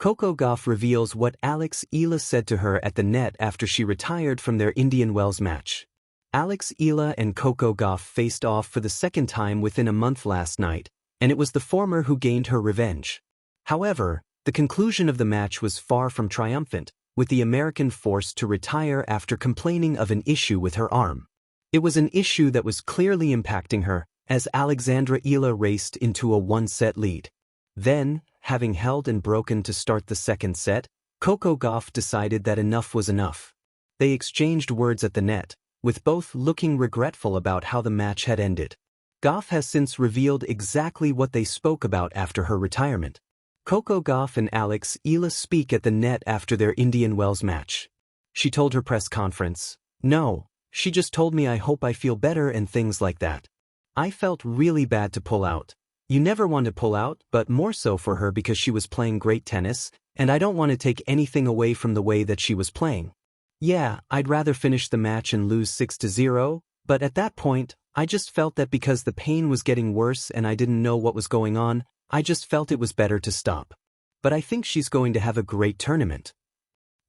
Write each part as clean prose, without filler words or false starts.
Coco Gauff reveals what Eala said to her at the net after she retired from their Indian Wells match. Eala and Coco Gauff faced off for the second time within a month last night, and it was the former who gained her revenge. However, the conclusion of the match was far from triumphant, with the American forced to retire after complaining of an issue with her arm. It was an issue that was clearly impacting her, as Eala raced into a one-set lead. Then, having held and broken to start the second set, Coco Gauff decided that enough was enough. They exchanged words at the net, with both looking regretful about how the match had ended. Gauff has since revealed exactly what they spoke about after her retirement. Coco Gauff and Eala speak at the net after their Indian Wells match. She told her press conference, "No, she just told me I hope I feel better and things like that. I felt really bad to pull out. You never want to pull out, but more so for her because she was playing great tennis, and I don't want to take anything away from the way that she was playing. Yeah, I'd rather finish the match and lose 6-0, but at that point, I just felt that because the pain was getting worse and I didn't know what was going on, I just felt it was better to stop. But I think she's going to have a great tournament."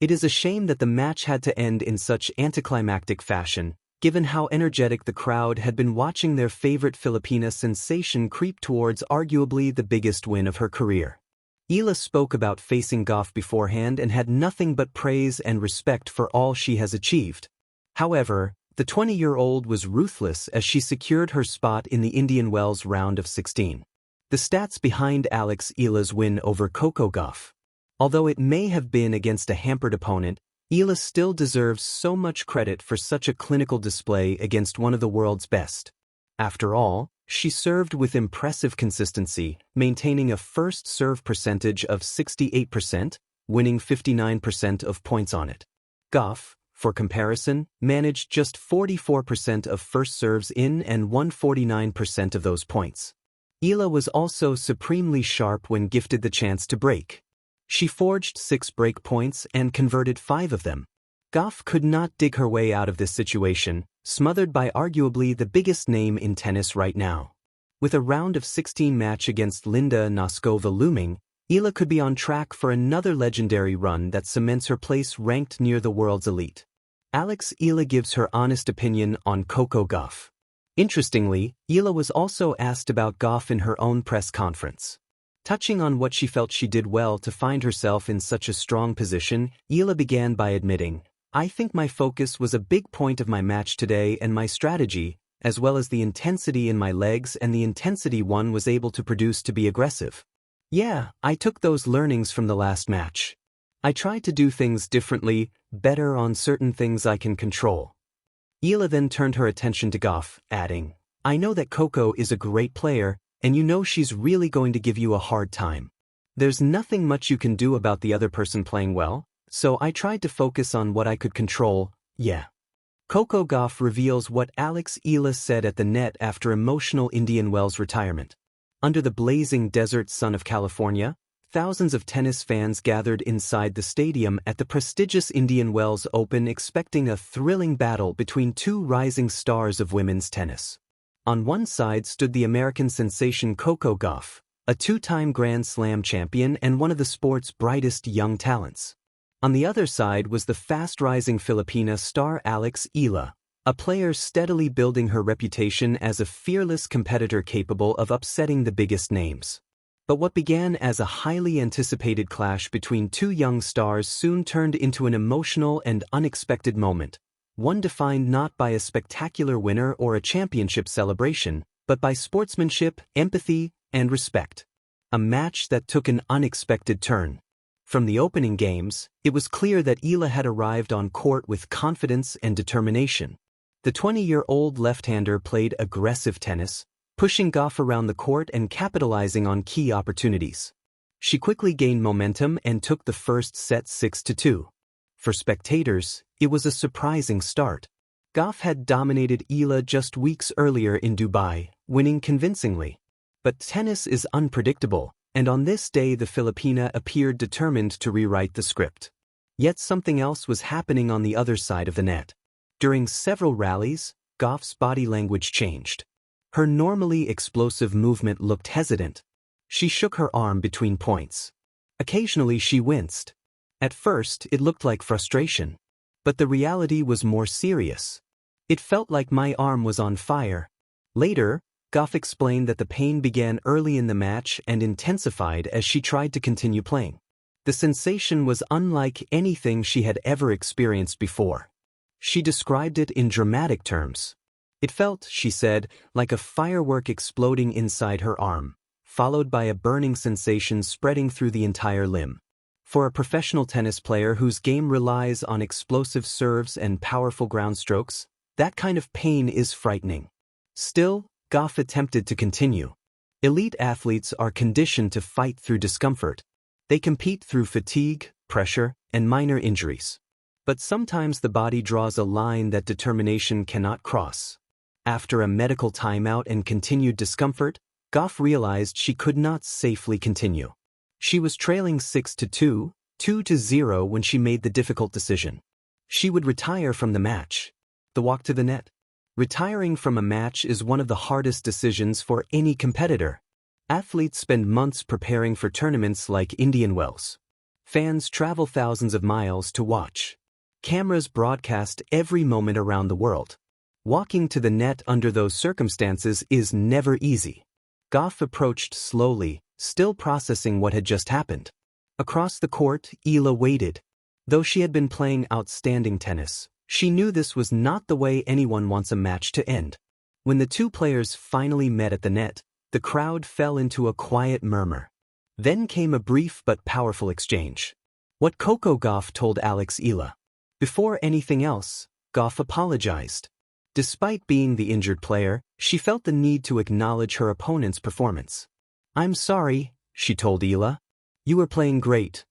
It is a shame that the match had to end in such anticlimactic fashion, given how energetic the crowd had been watching their favorite Filipina sensation creep towards arguably the biggest win of her career. Eala spoke about facing Gauff beforehand and had nothing but praise and respect for all she has achieved. However, the 20-year-old was ruthless as she secured her spot in the Indian Wells round of 16. The stats behind Eala's win over Coco Gauff. Although it may have been against a hampered opponent, Eala still deserves so much credit for such a clinical display against one of the world's best. After all, she served with impressive consistency, maintaining a first serve percentage of 68%, winning 59% of points on it. Gauff, for comparison, managed just 44% of first serves in and won 49% of those points. Eala was also supremely sharp when gifted the chance to break. She forged 6 break points and converted 5 of them. Gauff could not dig her way out of this situation, smothered by arguably the biggest name in tennis right now. With a round of 16 match against Linda Noskova looming, Eala could be on track for another legendary run that cements her place ranked near the world's elite. Eala gives her honest opinion on Coco Gauff. Interestingly, Eala was also asked about Gauff in her own press conference. Touching on what she felt she did well to find herself in such a strong position, Eala began by admitting, "I think my focus was a big point of my match today and my strategy, as well as the intensity in my legs and the intensity one was able to produce to be aggressive. Yeah, I took those learnings from the last match. I tried to do things differently, better on certain things I can control." Eala then turned her attention to Gauff, adding, "I know that Coco is a great player, and you know she's really going to give you a hard time. There's nothing much you can do about the other person playing well, so I tried to focus on what I could control, yeah." Coco Gauff reveals what Eala said at the net after emotional Indian Wells retirement. Under the blazing desert sun of California, thousands of tennis fans gathered inside the stadium at the prestigious Indian Wells Open expecting a thrilling battle between two rising stars of women's tennis. On one side stood the American sensation Coco Gauff, a 2-time Grand Slam champion and one of the sport's brightest young talents. On the other side was the fast-rising Filipina star Eala, a player steadily building her reputation as a fearless competitor capable of upsetting the biggest names. But what began as a highly anticipated clash between two young stars soon turned into an emotional and unexpected moment, one defined not by a spectacular winner or a championship celebration, but by sportsmanship, empathy, and respect. A match that took an unexpected turn. From the opening games, it was clear that Eala had arrived on court with confidence and determination. The 20-year-old left-hander played aggressive tennis, pushing Gauff around the court and capitalizing on key opportunities. She quickly gained momentum and took the first set 6-2. For spectators, it was a surprising start. Gauff had dominated Eala just weeks earlier in Dubai, winning convincingly. But tennis is unpredictable, and on this day the Filipina appeared determined to rewrite the script. Yet something else was happening on the other side of the net. During several rallies, Gauff's body language changed. Her normally explosive movement looked hesitant. She shook her arm between points. Occasionally she winced. At first, it looked like frustration. But the reality was more serious. It felt like my arm was on fire. Later, Gauff explained that the pain began early in the match and intensified as she tried to continue playing. The sensation was unlike anything she had ever experienced before. She described it in dramatic terms. It felt, she said, like a firework exploding inside her arm, followed by a burning sensation spreading through the entire limb. For a professional tennis player whose game relies on explosive serves and powerful ground strokes, that kind of pain is frightening. Still, Gauff attempted to continue. Elite athletes are conditioned to fight through discomfort. They compete through fatigue, pressure, and minor injuries. But sometimes the body draws a line that determination cannot cross. After a medical timeout and continued discomfort, Gauff realized she could not safely continue. She was trailing 6-2, 2-0 when she made the difficult decision. She would retire from the match. The walk to the net. Retiring from a match is one of the hardest decisions for any competitor. Athletes spend months preparing for tournaments like Indian Wells. Fans travel thousands of miles to watch. Cameras broadcast every moment around the world. Walking to the net under those circumstances is never easy. Gauff approached slowly, still processing what had just happened. Across the court, Eala waited. Though she had been playing outstanding tennis, she knew this was not the way anyone wants a match to end. When the two players finally met at the net, the crowd fell into a quiet murmur. Then came a brief but powerful exchange. What Coco Gauff told Eala. Before anything else, Gauff apologized. Despite being the injured player, she felt the need to acknowledge her opponent's performance. "I'm sorry," she told Eala. "You were playing great."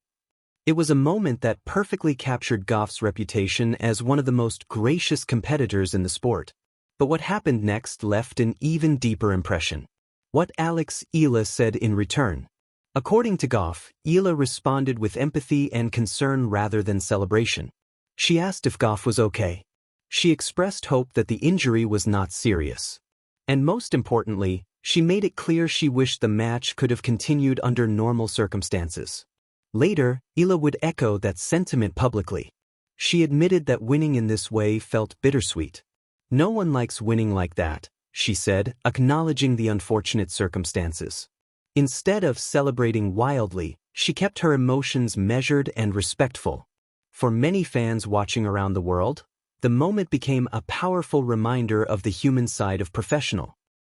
It was a moment that perfectly captured Gauff's reputation as one of the most gracious competitors in the sport. But what happened next left an even deeper impression. What Eala said in return. According to Gauff, Eala responded with empathy and concern rather than celebration. She asked if Gauff was okay. She expressed hope that the injury was not serious. And most importantly, she made it clear she wished the match could have continued under normal circumstances. Later, Eala would echo that sentiment publicly. She admitted that winning in this way felt bittersweet. "No one likes winning like that," she said, acknowledging the unfortunate circumstances. Instead of celebrating wildly, she kept her emotions measured and respectful. For many fans watching around the world, the moment became a powerful reminder of the human side of professional